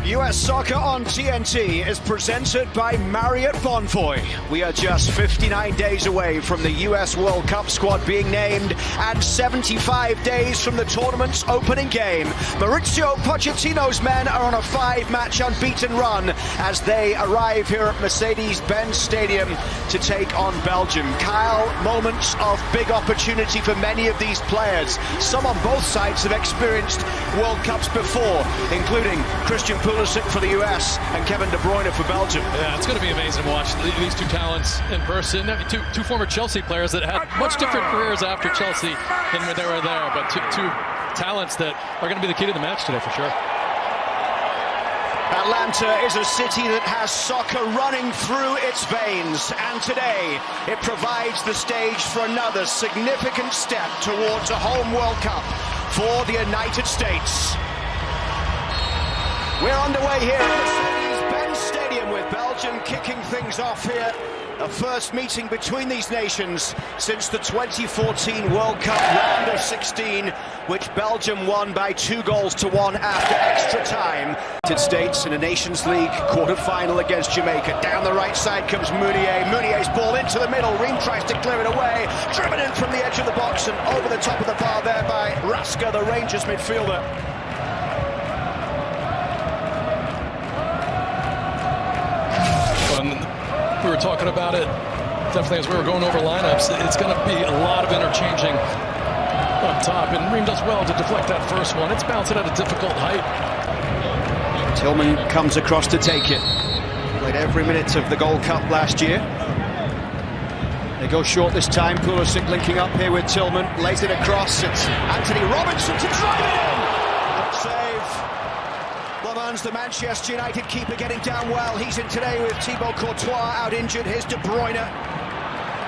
US Soccer on TNT is presented by Marriott Bonvoy. We are just 59 days away from the US World Cup squad being named and 75 days from the tournament's opening game. Mauricio Pochettino's men are on a 5-match unbeaten run as they arrive here at Mercedes-Benz Stadium to take on Belgium. Kyle, moments of big opportunity for many of these players. Some on both sides have experienced World Cups before, including Christian Pulisic for the US and Kevin De Bruyne for Belgium. Yeah, it's going to be amazing to watch these two talents in person. Two former Chelsea players that had much different careers after Chelsea than when they were there, but two talents that are going to be the key to the match today for sure. Atlanta is a city that has soccer running through its veins, and today it provides the stage for another significant step towards a home World Cup for the United States. We're underway here at Mercedes-Benz Stadium with Belgium kicking things off here. A first meeting between these nations since the 2014 World Cup round of 16, which Belgium won by 2-1 after extra time. United States in a Nations League quarter-final against Jamaica. Down the right side comes Meunier. Meunier's ball into the middle. Ream tries to clear it away. Driven in from the edge of the box and over the top of the bar there by Raska, the Rangers midfielder. We were talking about it definitely as we were going over lineups. It's going to be a lot of interchanging up top, and Ream does well to deflect that first one. It's bouncing at a difficult height. Tillman comes across to take it. Played every minute of the Gold Cup last year. They go short this time. Pulisic linking up here with Tillman. Lays it across. It's Anthony Robinson to drive it in. Good save. The Manchester United keeper getting down well. He's in today with Thibaut Courtois out injured. Here's De Bruyne.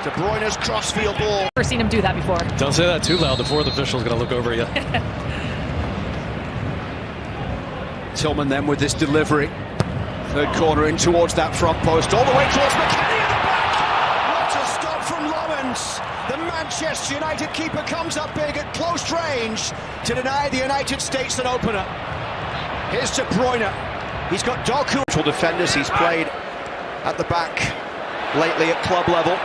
De Bruyne's crossfield ball. Never seen him do that before. Don't say that too loud. The fourth official's going to look over you. Tillman then with this delivery. Third corner in towards that front post. All the way towards McKennie at the back. What a stop from Lawrence. The Manchester United keeper comes up big at close range to deny the United States an opener. Here's De Bruyne. He's got Doku. Defenders he's played at the back lately at club level.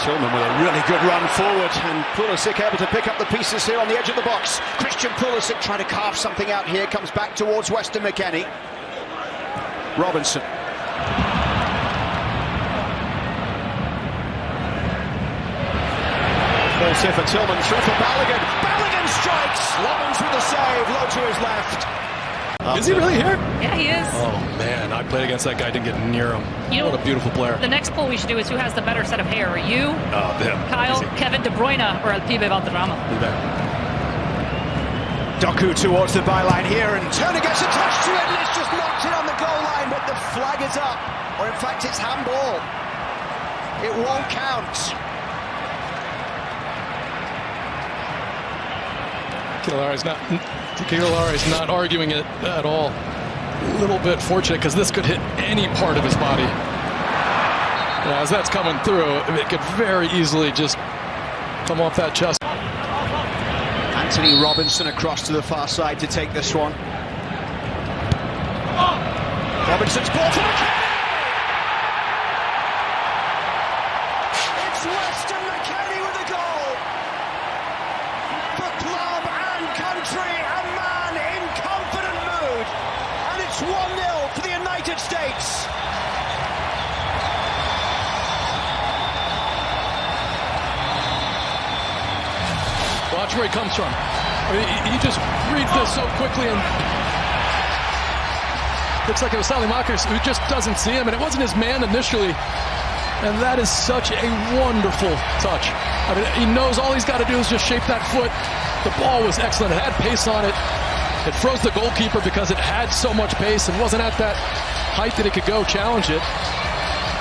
Tillman with a really good run forward, and Pulisic able to pick up the pieces here on the edge of the box. Christian Pulisic trying to carve something out here, comes back towards Weston McKennie. Robinson. Falls here for Tillman, through for Balogun. Balogun strikes! Lovins with the save, low to his left. Is he really here? Yeah, he is. Oh, man, I played against that guy, didn't get near him. You What know, a beautiful player. The next poll we should do is who has the better set of hair, you, Him. Kyle, Easy. Kevin De Bruyne, or Alpibe Valderrama. Doku towards the byline here, and Turner gets a touch to it, and it's just knocked in on the goal line, but the flag is up. Or in fact, it's handball. It won't count. Keylari's not arguing it at all. A little bit fortunate because this could hit any part of his body. Yeah, as that's coming through, it could very easily just come off that chest. Anthony Robinson across to the far side to take this one. Robinson's ball to McKennie! It's Weston McKennie with a goal! For club and country, a man in confident mood. And it's 1-0 for the United States. Watch where he comes from. He just reads this so quickly, and looks like it was Salimakers who just doesn't see him, and it wasn't his man initially. And that is such a wonderful touch. I mean, he knows all he's got to do is just shape that foot. The ball was excellent. It had pace on it. It froze the goalkeeper because it had so much pace and wasn't at that height that it could go challenge it.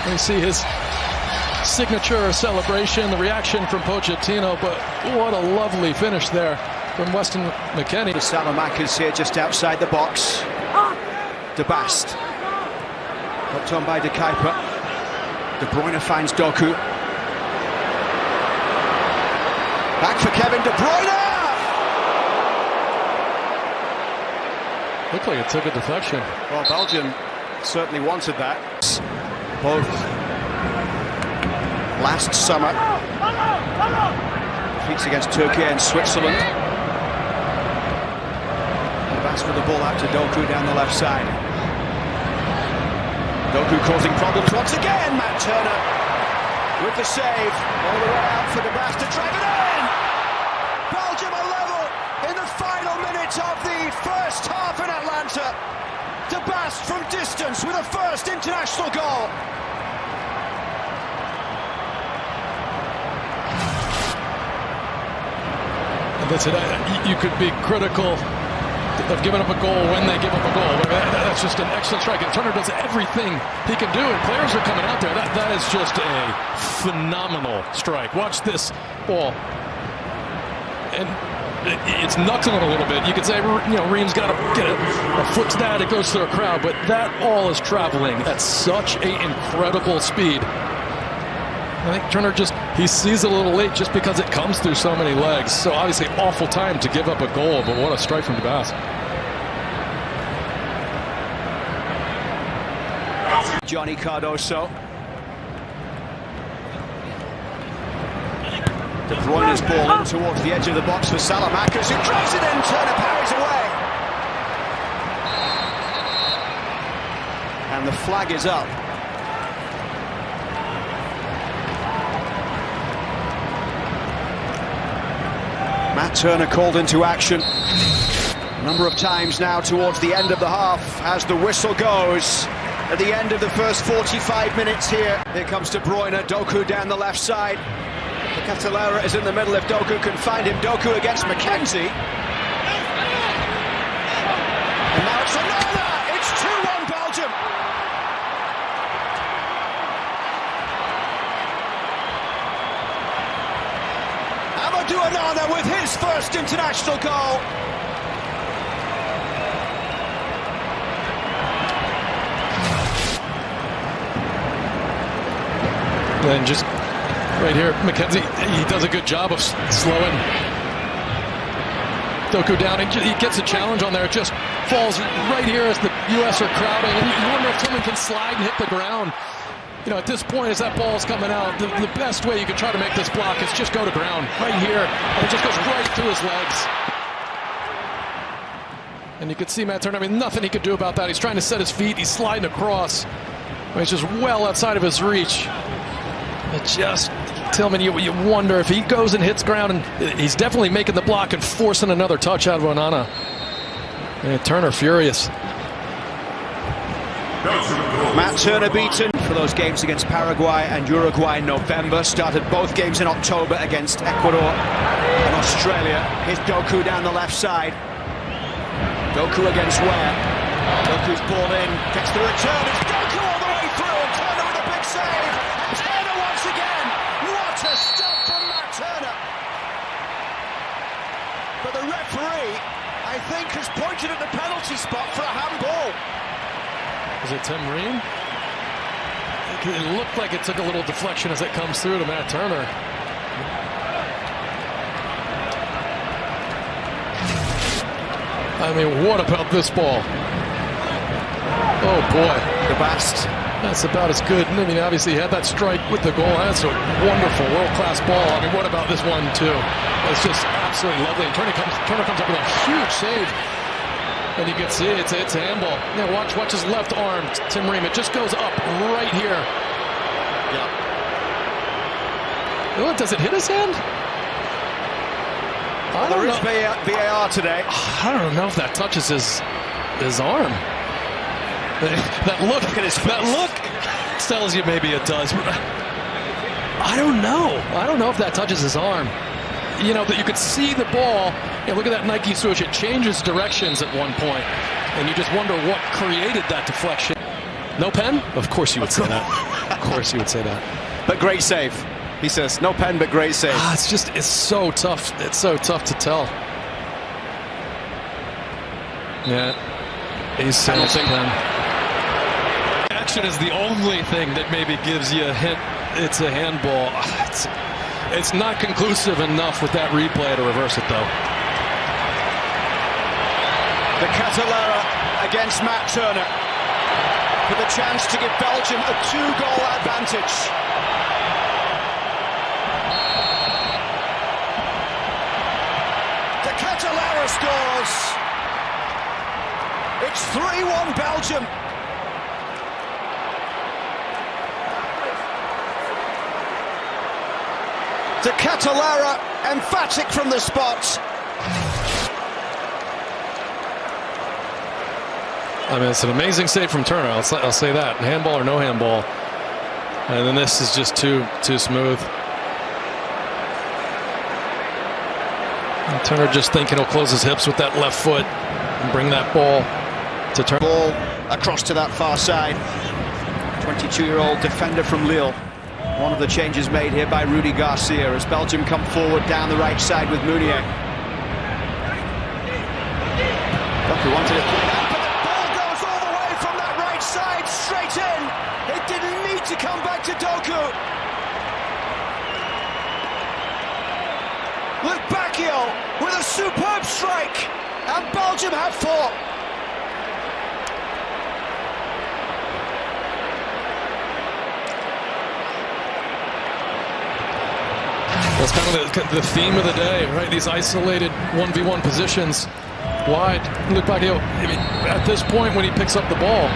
And you see his signature celebration, the reaction from Pochettino, but what a lovely finish there from Weston McKennie. Salamakers here just outside the box. De Bast. Hooked on by De Kuiper. De Bruyne finds Doku. Back for Kevin De Bruyne! Looked like it took a deflection. Well, Belgium certainly wanted that. Both last summer. Defeats against Turkey and Switzerland. The pass with the ball out to Doku down the left side. Doku causing problems once again. Matt Turner with the save. All the way out for the pass to drive it in. Belgium are level in the final minutes of the first half in Atlanta. De Bast from distance with a first international goal. That's it. You could be critical of giving up a goal when they give up a goal. That's just an excellent strike. And Turner does everything he can do, and players are coming out there. That is just a phenomenal strike. Watch this ball. And it's knuckling a little bit. You could say, you know, Ream's got to get a foot to that. It goes through a crowd, but that ball is traveling at such an incredible speed. I think Turner he sees it a little late just because it comes through so many legs. So obviously awful time to give up a goal, but what a strike from De Bast. Johnny Cardoso. De Bruyne's ball in towards the edge of the box for Salamakers, who drives it in. Turner parries away. And the flag is up. Matt Turner called into action a number of times now towards the end of the half as the whistle goes at the end of the first 45 minutes here. Here comes De Bruyne, Doku down the left side. The Catalera is in the middle if Doku can find him. Doku against McKenzie. And now it's another! It's 2-1 Belgium! Amadou Onana with his first international goal. And just right here, McKenzie, he does a good job of slowing Doku down. He gets a challenge on there. It just falls right here as the U.S. are crowding. And you wonder if someone can slide and hit the ground. You know, at this point, as that ball's coming out, the best way you can try to make this block is just go to ground right here. And it just goes right through his legs. And you could see Matt Turner, I mean, nothing he could do about that. He's trying to set his feet. He's sliding across. I mean, it's just well outside of his reach. It just, Tillman, you wonder if he goes and hits ground, and he's definitely making the block and forcing another touch out of Onana. And Turner furious. Matt Turner beaten for those games against Paraguay and Uruguay in November. Started both games in October against Ecuador and Australia. Here's Doku down the left side. Doku against Ware. Doku's ball in, gets the return. It's Doku all the way through. Turner with a big save. And Turner once again. What a stop from Matt Turner. But the referee, I think, has pointed at the penalty spot for a handball. Is it Tim Ream? It looked like it took a little deflection as it comes through to Matt Turner. I mean, what about this ball? Oh boy. De Bast. That's about as good. I mean, obviously he had that strike with the goal. That's a wonderful, world-class ball. I mean, what about this one too? It's just absolutely lovely. And Turner comes up with a huge save. And you can see it's a handball. Yeah, watch his left arm, Tim Ream. It just goes up right here. Yeah. Oh, does it hit his hand? There is VAR today. I don't know if that touches his arm. That look at his face. That look tells you maybe it does. I don't know. I don't know if that touches his arm. You know, that you could see the ball. You know, look at that Nike swoosh. It changes directions at one point, and you just wonder what created that deflection. No pen? Of course you would say that. Of course you would say that. But great save. He says, no pen, but great save. It's so tough. It's so tough to tell. Yeah. He's saying pen. Action is the only thing that maybe gives you a hint it's a handball. It's not conclusive enough with that replay to reverse it, though. The Catalera against Matt Turner for the chance to give Belgium a 2-goal advantage. The Catalara scores. It's 3-1 Belgium. De Catalara, emphatic from the spot. I mean, it's an amazing save from Turner. I'll say that. Handball or no handball. And then this is just too smooth. And Turner just thinking he'll close his hips with that left foot and bring that ball to Turner. Ball across to that far side. 22-year-old defender from Lille. One of the changes made here by Rudy Garcia as Belgium come forward down the right side with Meunier. Doku wanted it played out, but the ball goes all the way from that right side straight in. It didn't need to come back to Doku. Luke Bacchio with a superb strike, and Belgium have 4. That's kind of the theme of the day, right? These isolated 1v1 positions wide. Luke Bacchio, I mean, at this point when he picks up the ball,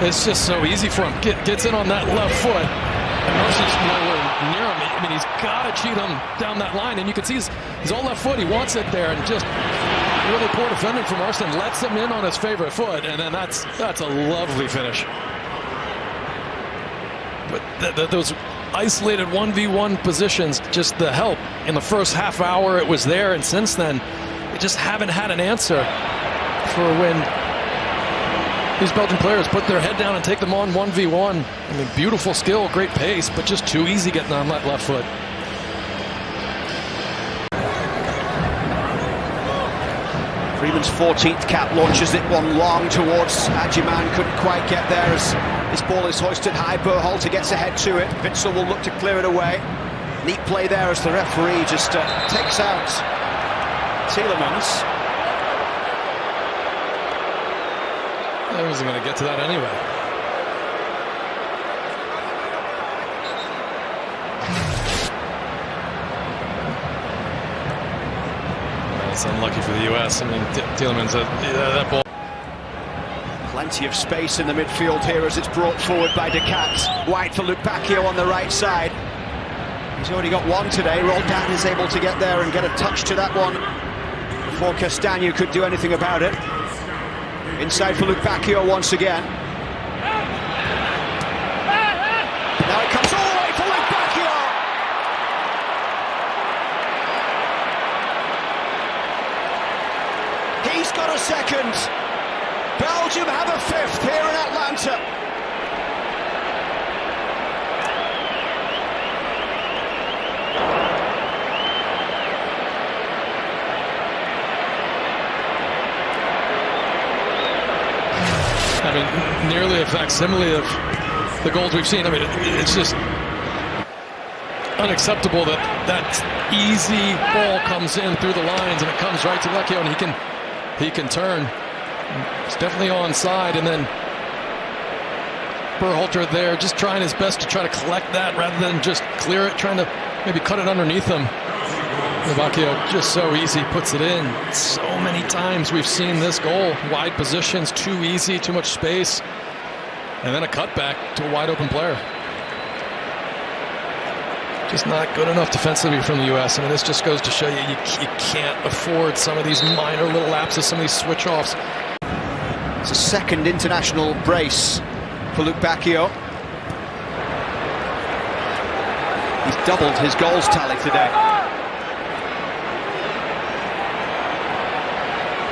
it's just so easy for him. Gets in on that left foot, and Marcy's nowhere near him. I mean, he's got to cheat him down that line, and you can see he's all left foot. He wants it there, and just really poor defending from Arsene lets him in on his favorite foot, and then that's a lovely finish. But those isolated 1v1 positions, just the help in the first half hour it was there, and since then we just haven't had an answer for when these Belgian players put their head down and take them on 1v1. I mean, beautiful skill, great pace, but just too easy getting on that left foot. Freeman's 14th cap launches it one long towards Adjiman, couldn't quite get there as this ball is hoisted high. Berhalter gets ahead to it. Witsel will look to clear it away. Neat play there as the referee just takes out Tielemans. I wasn't going to get to that anyway. It's unlucky for the U.S. I mean, Tielemans, that ball. Plenty of space in the midfield here as it's brought forward by De Cat. Wide for Luke Bacchio on the right side. He's already got one today. Roldan is able to get there and get a touch to that one before Castagna could do anything about it. Inside for Luke Bacchio once again. Now it comes all the way for Luke Bacchio. He's got a second. Belgium have a 5th here in Atlanta. I mean, nearly a facsimile of the goals we've seen. I mean, it's just unacceptable that that easy ball comes in through the lines and it comes right to Lecchio, and he can turn. It's definitely onside, and then Berhalter there just trying his best to try to collect that rather than just clear it, trying to maybe cut it underneath him. Bacchio just so easy, puts it in. So many times we've seen this goal. Wide positions, too easy, too much space. And then a cutback to a wide open player. Just not good enough defensively from the U.S. I mean, this just goes to show you can't afford some of these minor little lapses, some of these switch-offs. It's a second international brace for Luke Bacchio. He's doubled his goals tally today.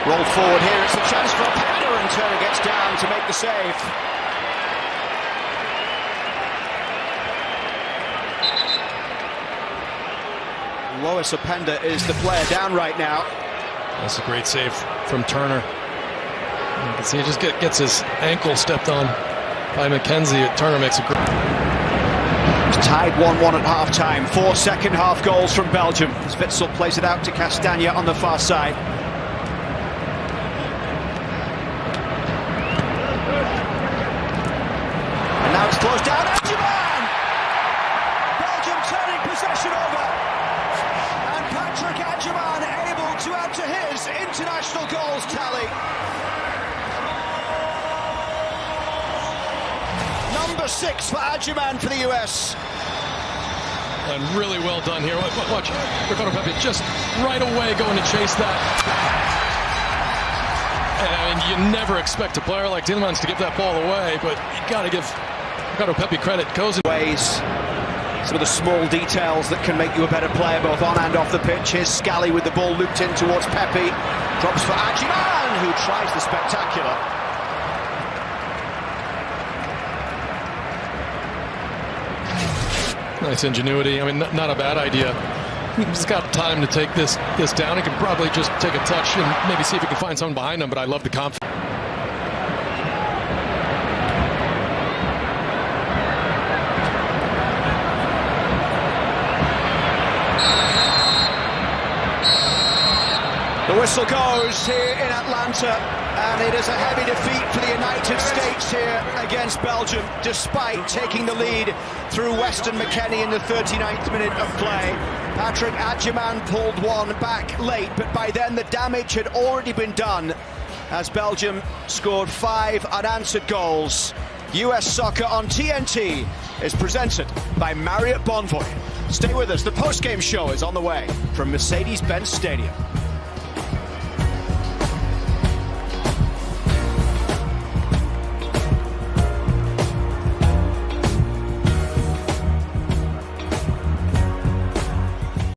Rolled forward here, it's a chance for a header, and Turner gets down to make the save. Lois Openda is the player down right now. That's a great save from Turner. You can see he just gets his ankle stepped on by McKenzie. Turner makes a great... It's tied 1-1 at half-time. 4 second-half goals from Belgium as Witsel plays it out to Castagna on the far side. Patrick Adjaman able to add to his international goals tally. Number 6 for Adjaman for the US. And really well done here. Watch, Ricardo Pepi just right away going to chase that. And you never expect a player like Tielemans to give that ball away, but you got to give Ricardo Pepi credit. Goes in ways. Some of the small details that can make you a better player, both on and off the pitch. Here's Scally with the ball looped in towards Pepi. Drops for Adjaman, who tries the spectacular. Nice ingenuity. I mean, not a bad idea. He's got time to take this down. He can probably just take a touch and maybe see if he can find someone behind him, but I love the confidence. The whistle goes here in Atlanta, and it is a heavy defeat for the United States here against Belgium, despite taking the lead through Weston McKennie in the 39th minute of play. Patrick Adjaman pulled one back late, but by then the damage had already been done as Belgium scored 5 unanswered goals. US Soccer on TNT is presented by Marriott Bonvoy. Stay with us, the post-game show is on the way from Mercedes-Benz Stadium.